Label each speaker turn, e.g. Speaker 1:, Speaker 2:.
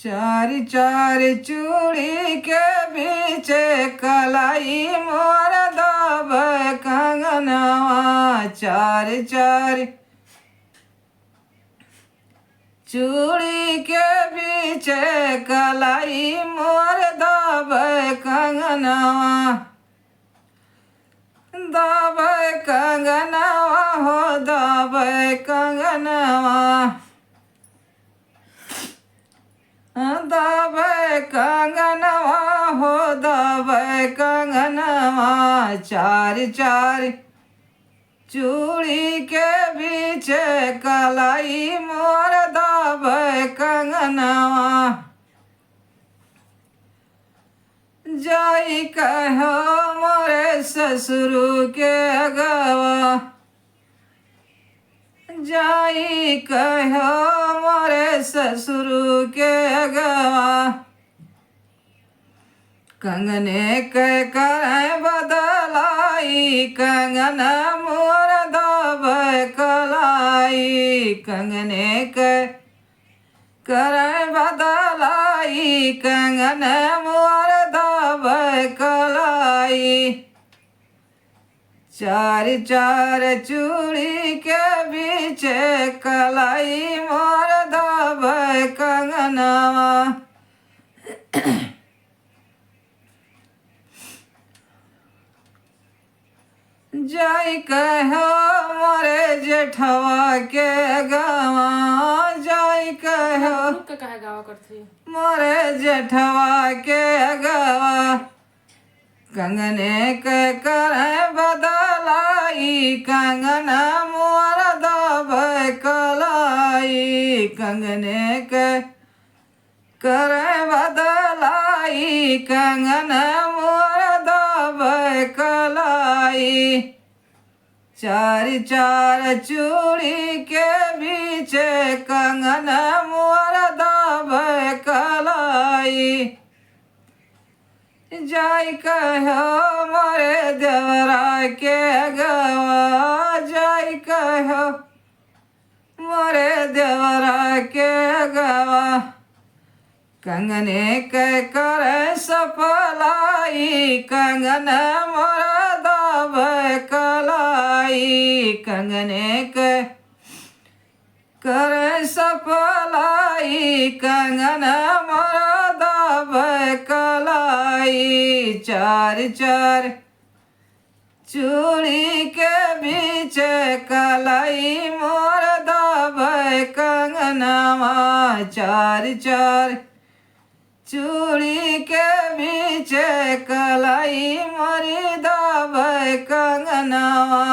Speaker 1: चारी चारी चूड़ी के बीच कलाई मोर दब कंगनवा। चारी चारी चूड़ी के बीच कलाई मोर दब कंगनवा। दब कंगनवा हो दब कंगनवा। दब कंगनवा हो दब कंगनवा। चारी चारी चूड़ी के बीच कलाई मोर दब कंगनवा। जाई कहो मोरे ससुर के अगवा। जाई कहो मोरे ससुर के अगवा। कंगने के करे बदलाई कंगन मोर दब कलाई। कंगने के करे बदलाई कंगन मोर दब कलाई। चार चार चूड़ी के बीच कलाई मोर दब कंगनवा। जाई कहो मोरे जेठवा के गवा। जाई कहो मोरे जेठवा के गवा। कंगने के करे बदलाई कंगन मोर दब कलाई। कंगने के करे बदलाई कंगन मोर दब कलाई। चार चार चूड़ी के बीच कंगन मोर दब कलाई। जाई कहो मोरे देवरा के गवा। जाई कहो मोरे देवरा के गवा। कंगने के करे सफलाई कंगन मोर दब कलाई। कंगने के करे सफलाई कंगन मोर दब कलाई। चार चार चूड़ी के बीच कलाई मोर दब कंगनवा। चार चार चूड़ी के बीच कलाई मोरी दब कंगनवा।